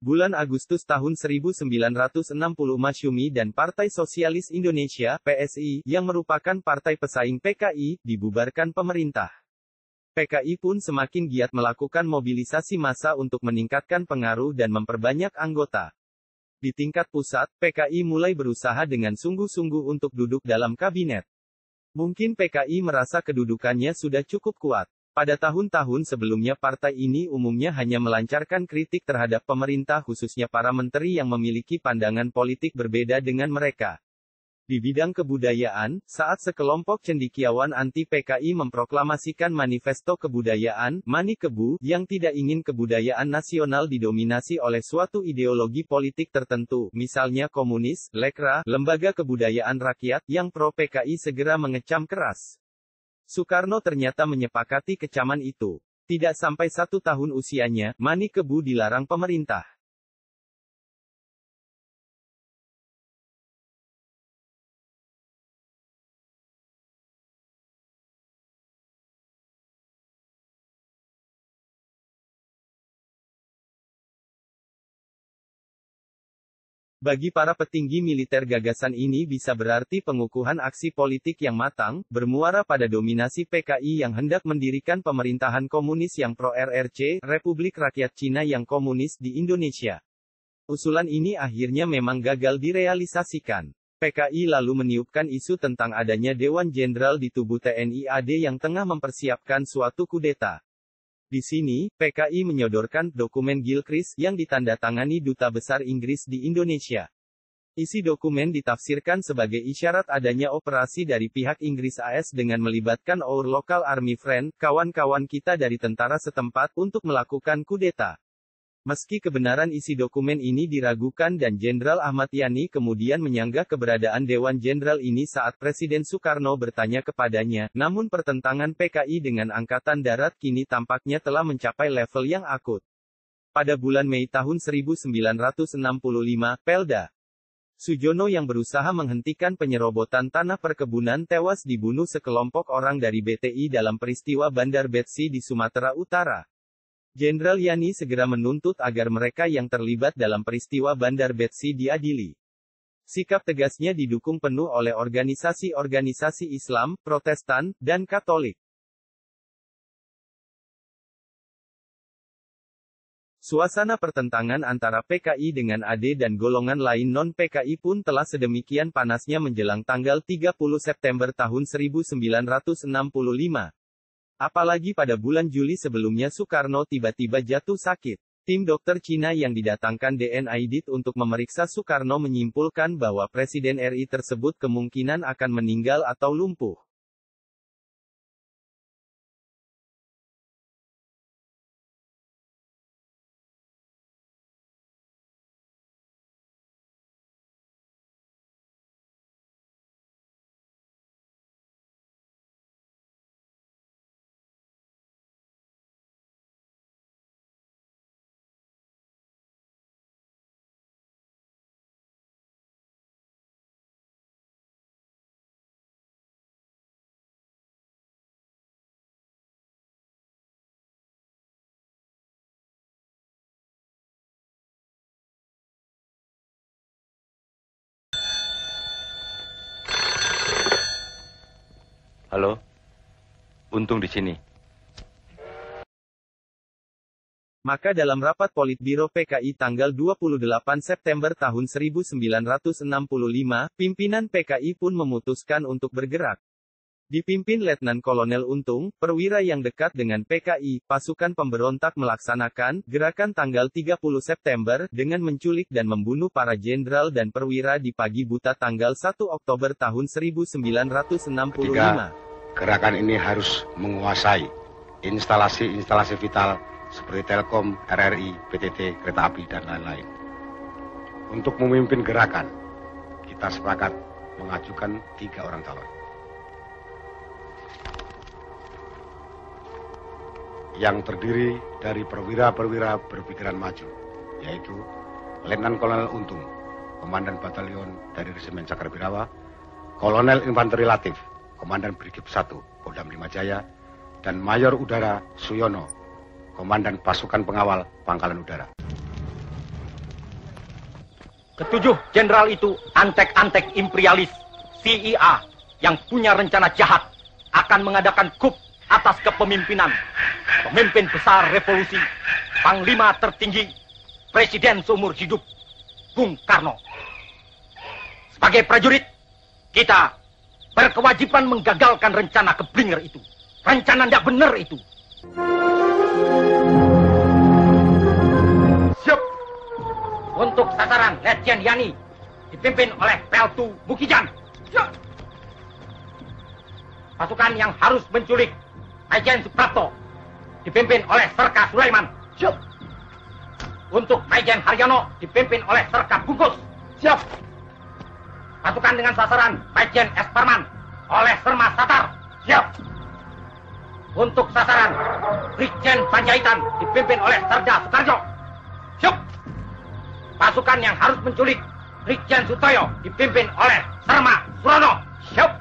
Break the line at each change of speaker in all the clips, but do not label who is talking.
Bulan Agustus tahun 1960 Masyumi dan Partai Sosialis Indonesia, PSI, yang merupakan partai pesaing PKI, dibubarkan pemerintah. PKI pun semakin giat melakukan mobilisasi massa untuk meningkatkan pengaruh dan memperbanyak anggota. Di tingkat pusat, PKI mulai berusaha dengan sungguh-sungguh untuk duduk dalam kabinet. Mungkin PKI merasa kedudukannya sudah cukup kuat. Pada tahun-tahun sebelumnya partai ini umumnya hanya melancarkan kritik terhadap pemerintah khususnya para menteri yang memiliki pandangan politik berbeda dengan mereka. Di bidang kebudayaan, saat sekelompok cendekiawan anti-PKI memproklamasikan manifesto kebudayaan, Manikebu, yang tidak ingin kebudayaan nasional didominasi oleh suatu ideologi politik tertentu, misalnya komunis, Lekra, Lembaga Kebudayaan Rakyat, yang pro-PKI segera mengecam keras. Soekarno ternyata menyepakati kecaman itu. Tidak sampai 1 tahun usianya, Manikebu dilarang pemerintah. Bagi para petinggi militer gagasan ini bisa berarti pengukuhan aksi politik yang matang, bermuara pada dominasi PKI yang hendak mendirikan pemerintahan komunis yang pro-RRC, Republik Rakyat Cina yang komunis di Indonesia. Usulan ini akhirnya memang gagal direalisasikan. PKI lalu meniupkan isu tentang adanya Dewan Jenderal di tubuh TNI AD yang tengah mempersiapkan suatu kudeta. Di sini, PKI menyodorkan dokumen Gilchrist yang ditandatangani Duta Besar Inggris di Indonesia. Isi dokumen ditafsirkan sebagai isyarat adanya operasi dari pihak Inggris AS dengan melibatkan Our Local Army Friend, kawan-kawan kita dari tentara setempat, untuk melakukan kudeta. Meski kebenaran isi dokumen ini diragukan dan Jenderal Ahmad Yani kemudian menyanggah keberadaan Dewan Jenderal ini saat Presiden Soekarno bertanya kepadanya, namun pertentangan PKI dengan Angkatan Darat kini tampaknya telah mencapai level yang akut. Pada bulan Mei tahun 1965, Pelda Sujono yang berusaha menghentikan penyerobotan tanah perkebunan tewas dibunuh sekelompok orang dari BTI dalam peristiwa Bandar Betsi di Sumatera Utara. Jenderal Yani segera menuntut agar mereka yang terlibat dalam peristiwa Bandar Betsi diadili. Sikap tegasnya didukung penuh oleh organisasi-organisasi Islam, Protestan, dan Katolik. Suasana pertentangan antara PKI dengan AD dan golongan lain non-PKI pun telah sedemikian panasnya menjelang tanggal 30 September tahun 1965. Apalagi pada bulan Juli sebelumnya Soekarno tiba-tiba jatuh sakit. Tim dokter Cina yang didatangkan DNIDIT untuk memeriksa Soekarno menyimpulkan bahwa Presiden RI tersebut kemungkinan akan meninggal atau lumpuh.
Halo, Untung di sini.
Maka dalam rapat Politbiro PKI tanggal 28 September tahun 1965, pimpinan PKI pun memutuskan untuk bergerak. Dipimpin Letnan Kolonel Untung, perwira yang dekat dengan PKI, pasukan pemberontak melaksanakan gerakan tanggal 30 September dengan menculik dan membunuh para jenderal dan perwira di pagi buta tanggal 1 Oktober tahun 1965.
Gerakan ini harus menguasai instalasi-instalasi vital seperti Telkom, RRI, PTT, kereta api, dan lain-lain. Untuk memimpin gerakan, kita sepakat mengajukan 3 orang calon. Yang terdiri dari perwira-perwira berpikiran maju, yaitu Letnan Kolonel Untung, Komandan Batalion dari Resimen Cakrabirawa, Kolonel Infanteri Latif, Komandan Brigif 1, Kodam 5 Jaya, dan Mayor Udara Suyono, Komandan Pasukan Pengawal Pangkalan Udara.
Ketujuh jenderal itu antek-antek imperialis CIA yang punya rencana jahat akan mengadakan coup atas kepemimpinan pemimpin besar revolusi, panglima tertinggi, presiden seumur hidup, Bung Karno. Sebagai prajurit, kita berkewajiban menggagalkan rencana keblinger itu. Rencana tidak benar itu.
Siap.
Untuk sasaran Letjen Yani dipimpin oleh Peltu Mukijan. Siap. Pasukan yang harus menculik Majen Suprapto dipimpin oleh Serka Sulaiman. Siap. Untuk Majen Haryono dipimpin oleh Serka Bungkus. Siap. Pasukan dengan sasaran Majen S. Parman oleh Serma Satar. Siap. Untuk sasaran Brigjen Panjaitan dipimpin oleh Serda Soekarjo. Siap. Pasukan yang harus menculik Brigjen Sutoyo dipimpin oleh Serma Surono. Siap.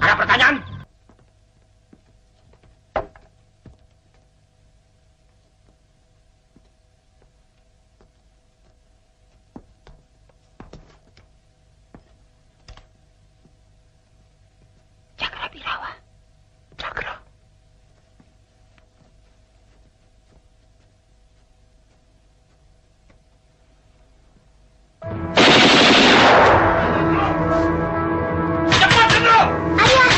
Ada pertanyaan?
Cakrabirawa. Cakra.
Cepat, Jenderal!
Ayah.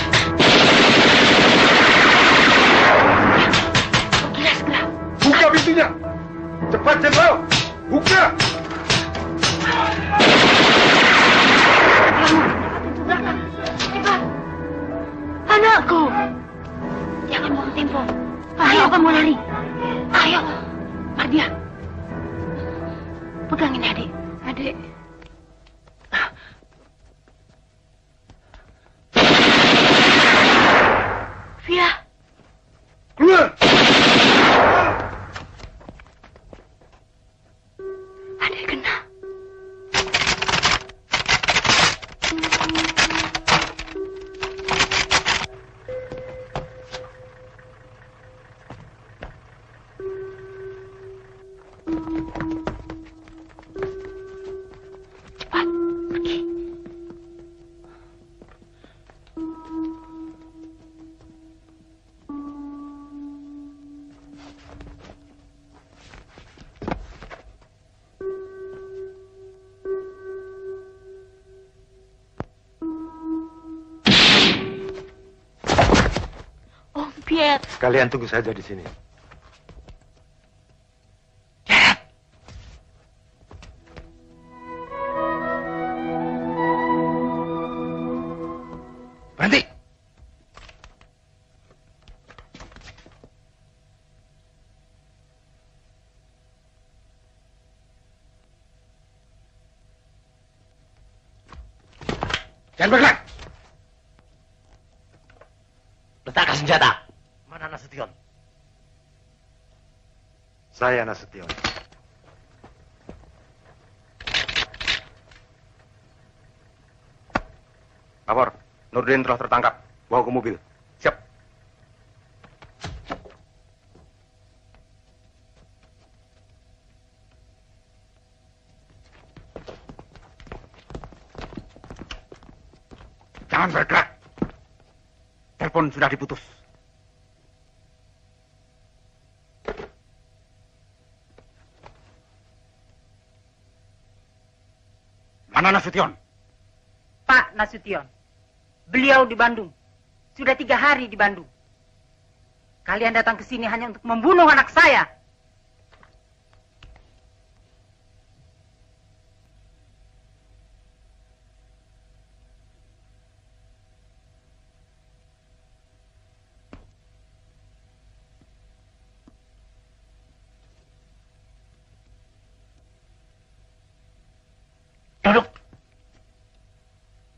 Gila segera.
Buka pintunya. Cepat, Jenderal. Buka.
Cepat. Anakku. Jangan buang tempo. Ayo kamu lari. Ayo. Mardia. Pegangin adik. Adik. Via.
Keluar.
Adik kena. Cepat pergi. Om Piet.
Kalian tunggu saja di sini. Berhenti. Jangan bergerak.
Letakkan senjata.
Mana Nasution? Saya Nasution. Kapor, Nurdin telah tertangkap. Bawa ke mobil. Siap. Jangan bergerak. Telepon sudah diputus. Mana Nasution?
Pak Nasution, beliau di Bandung. Sudah 3 hari di Bandung. Kalian datang ke sini hanya untuk membunuh anak saya.
Duduk.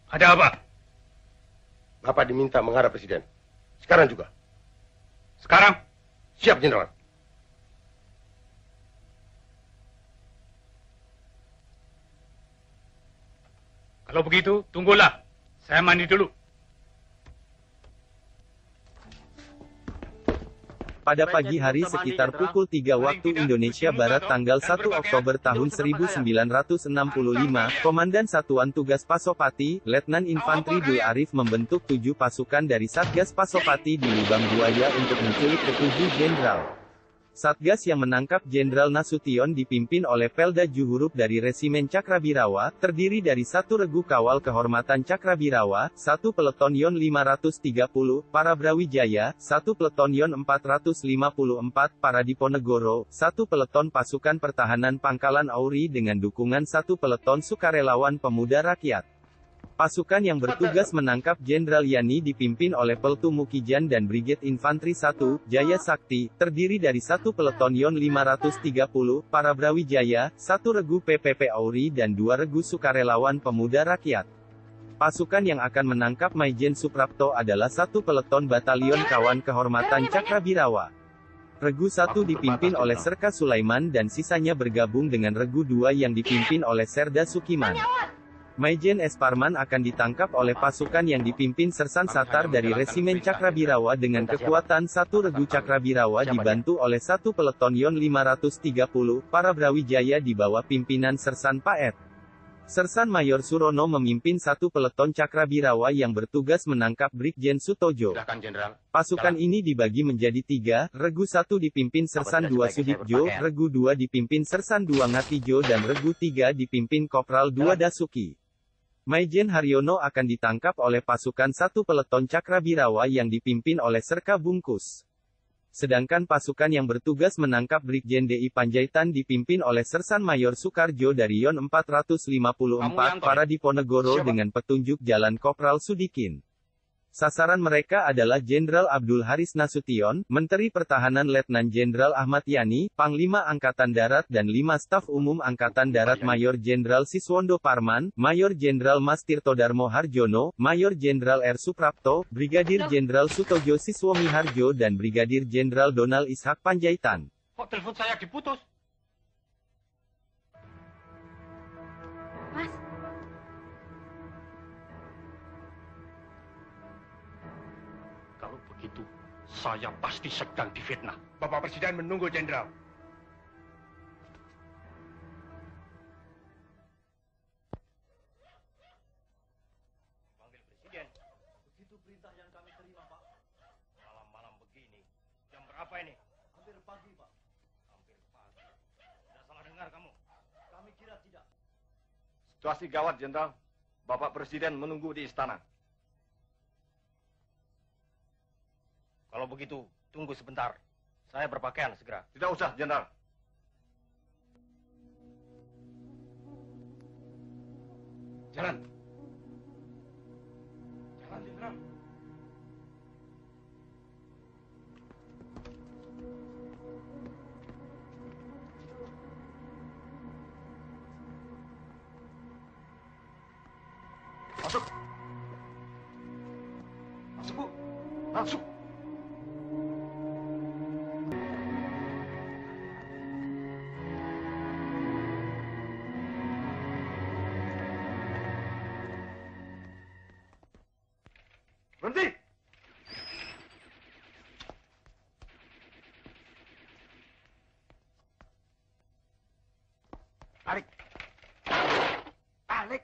Ada apa?
Bapak diminta menghadap Presiden. Sekarang juga.
Sekarang?
Siap, Jenderal.
Kalau begitu, tunggulah. Saya mandi dulu.
Pada pagi hari sekitar pukul 3 waktu Indonesia Barat tanggal 1 Oktober tahun 1965, Komandan Satuan Tugas Pasopati, Letnan Infantri Dul Arif membentuk 7 pasukan dari Satgas Pasopati di Lubang Buaya untuk menculik ke-7 jenderal. Satgas yang menangkap Jenderal Nasution dipimpin oleh Pelda Juhuruk dari Resimen Cakrabirawa, terdiri dari 1 Regu Kawal Kehormatan Cakrabirawa, 1 Peleton Yon 530, para Brawijaya, 1 Peleton Yon 454, para Diponegoro, 1 Peleton Pasukan Pertahanan Pangkalan Auri dengan dukungan 1 Peleton Sukarelawan Pemuda Rakyat. Pasukan yang bertugas menangkap Jenderal Yani dipimpin oleh Peltu Mukijan dan Brigade Infantri 1, Jaya Sakti, terdiri dari 1 Peleton Yon 530, para Brawijaya, 1 Regu PPP Auri dan 2 Regu Sukarelawan Pemuda Rakyat. Pasukan yang akan menangkap Maijen Suprapto adalah 1 Peleton Batalion Kawan Kehormatan Cakrabirawa. Regu 1 dipimpin oleh Serka Sulaiman dan sisanya bergabung dengan Regu 2 yang dipimpin oleh Serda Sukiman. Maijen S. Parman akan ditangkap oleh pasukan yang dipimpin Sersan Satar dari Resimen Cakrabirawa dengan kekuatan 1 Regu Cakrabirawa dibantu oleh 1 Peleton Yon 530, para Brawijaya di bawah pimpinan Sersan Paet. Sersan Mayor Surono memimpin 1 Peleton Cakrabirawa yang bertugas menangkap Brigjen Sutojo. Pasukan ini dibagi menjadi 3, Regu 1 dipimpin Sersan 2 Sudipjo, Regu 2 dipimpin Sersan 2 Ngatijo dan Regu 3 dipimpin Kopral 2 Dasuki. Maijen Haryono akan ditangkap oleh pasukan 1 Peleton Cakrabirawa yang dipimpin oleh Serka Bungkus. Sedangkan pasukan yang bertugas menangkap Brigjen DI Panjaitan dipimpin oleh Sersan Mayor Sukarjo dari Yon 454, para Diponegoro dengan petunjuk Jalan Kopral Sudikin. Sasaran mereka adalah Jenderal Abdul Haris Nasution, Menteri Pertahanan Letnan Jenderal Ahmad Yani, Panglima Angkatan Darat dan 5 Staf Umum Angkatan Darat Mayor Jenderal Siswondo Parman, Mayor Jenderal Mas Tirtodarmo Harjono, Mayor Jenderal R. Suprapto, Brigadir Jenderal Sutojo Siswomi Harjo dan Brigadir Jenderal Donald Ishak Panjaitan.
Kok telepon saya diputus?
Mas,
Kalau begitu, saya pasti sedang difitnah.
Bapak Presiden menunggu, Jenderal.
Panggil Presiden. Begitu perintah yang kami terima, Pak. Malam-malam begini. Jam berapa ini? Hampir pagi, Pak. Hampir pagi. Tidak salah dengar kamu. Kami kira tidak.
Situasi gawat, Jenderal. Bapak Presiden menunggu di istana.
Kalau begitu, tunggu sebentar. Saya berpakaian segera.
Tidak usah, Jenderal.
Jalan.
Jalan, Jenderal.
Masuk. Masuk, Bu. Masuk. Berhenti.
Tarik. Tarik.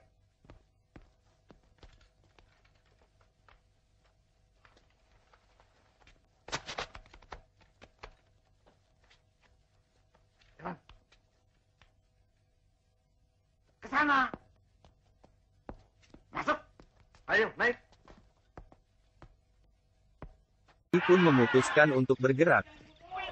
Jalan. Ke sana. Masuk.
Ayo, naik.
Pun memutuskan untuk bergerak.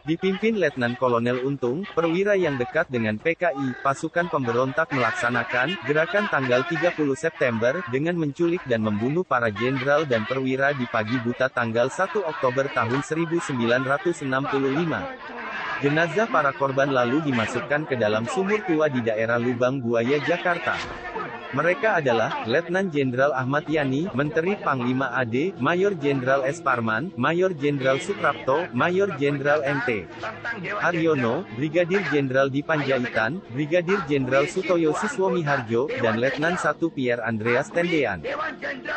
Dipimpin Letnan Kolonel Untung, perwira yang dekat dengan PKI, pasukan pemberontak melaksanakan gerakan tanggal 30 September dengan menculik dan membunuh para jenderal dan perwira di pagi buta tanggal 1 Oktober tahun 1965. Jenazah para korban lalu dimasukkan ke dalam sumur tua di daerah Lubang Buaya, Jakarta. Mereka adalah Letnan Jenderal Ahmad Yani, Menteri Panglima AD, Mayor Jenderal S. Parman, Mayor Jenderal Suprapto, Mayor Jenderal MT Haryono, Brigadir Jenderal Di Panjaitan, Brigadir Jenderal Sutoyo Siswomiharjo, dan Letnan 1 Pierre Andreas Tendean.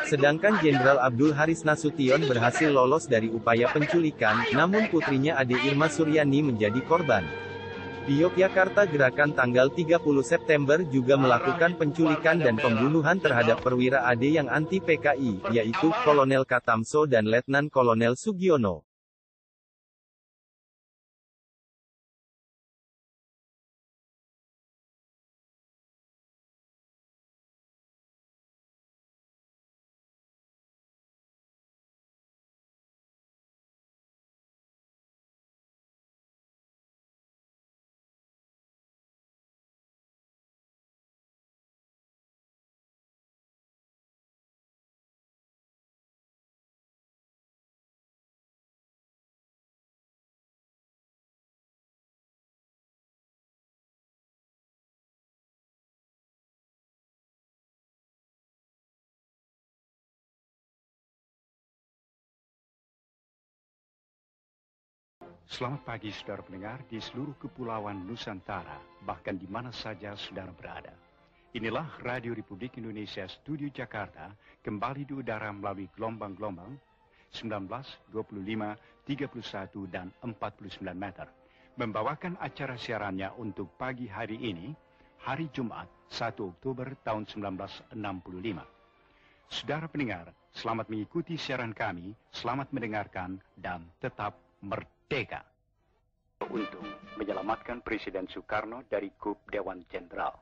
Sedangkan Jenderal Abdul Haris Nasution berhasil lolos dari upaya penculikan, namun putrinya Ade Irma Suryani menjadi korban. Di Yogyakarta, gerakan tanggal 30 September juga melakukan penculikan dan pembunuhan terhadap perwira AD yang anti PKI, yaitu Kolonel Katamso dan Letnan Kolonel Sugiono.
Selamat pagi saudara pendengar di seluruh kepulauan Nusantara, bahkan di mana saja saudara berada. Inilah Radio Republik Indonesia Studio Jakarta, kembali di udara melalui gelombang-gelombang 19, 25, 31, dan 49 meter. Membawakan acara siarannya untuk pagi hari ini, hari Jumat, 1 Oktober tahun 1965. Saudara pendengar, selamat mengikuti siaran kami, selamat mendengarkan, dan tetap merdeka. Untuk menyelamatkan Presiden Soekarno dari kup Dewan Jenderal.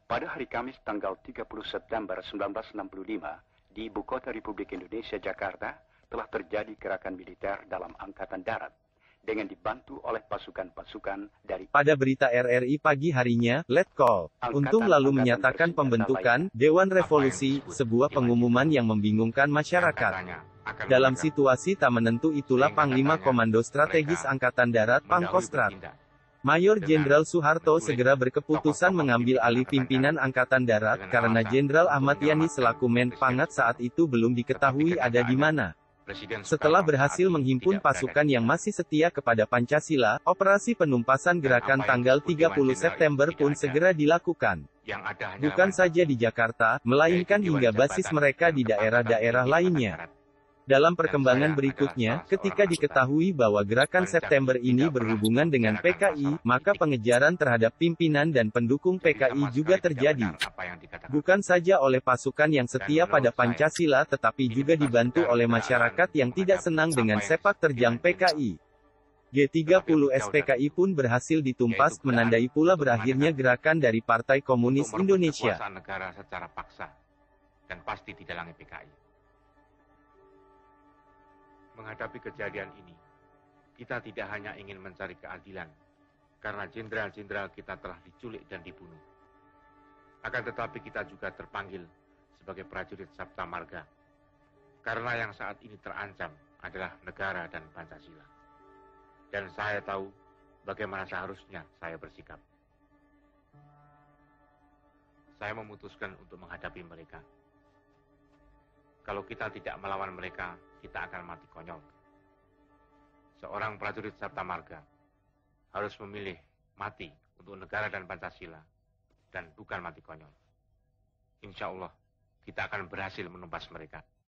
Pada hari Kamis tanggal 30 September 1965, di Ibu Kota Republik Indonesia, Jakarta, telah terjadi gerakan militer dalam Angkatan Darat, dengan dibantu oleh pasukan-pasukan dari...
Pada berita RRI pagi harinya, Letkol Untung lalu menyatakan pembentukan Dewan Revolusi, sebuah pengumuman yang membingungkan masyarakat. Dalam situasi tak menentu itulah Panglima Komando Strategis Angkatan Darat Pangkostrat, Mayor Jenderal Soeharto segera berkeputusan mengambil alih pimpinan Angkatan Darat karena Jenderal Ahmad Yani selaku Menpangat saat itu belum diketahui ada di mana. Setelah berhasil menghimpun pasukan yang masih setia kepada Pancasila, operasi penumpasan gerakan tanggal 30 September pun segera dilakukan. Bukan saja di Jakarta, melainkan hingga basis mereka di daerah-daerah lainnya. Dalam perkembangan berikutnya, ketika diketahui bahwa gerakan September ini berhubungan dengan PKI, maka pengejaran terhadap pimpinan dan pendukung PKI juga terjadi. Bukan saja oleh pasukan yang setia pada Pancasila tetapi juga dibantu oleh masyarakat yang tidak senang dengan sepak terjang PKI. G30 SPKI pun berhasil ditumpas, menandai pula berakhirnya gerakan dari Partai Komunis Indonesia.
Negara secara paksa dan pasti didalangi PKI. Menghadapi kejadian ini, kita tidak hanya ingin mencari keadilan, karena jenderal-jenderal kita telah diculik dan dibunuh. Akan tetapi kita juga terpanggil sebagai prajurit Sabta Marga, karena yang saat ini terancam adalah negara dan Pancasila. Dan saya tahu bagaimana seharusnya saya bersikap. Saya memutuskan untuk menghadapi mereka. Kalau kita tidak melawan mereka, kita akan mati konyol. Seorang prajurit Sabta Marga harus memilih mati untuk negara dan Pancasila, dan bukan mati konyol. Insya Allah, kita akan berhasil menumpas mereka.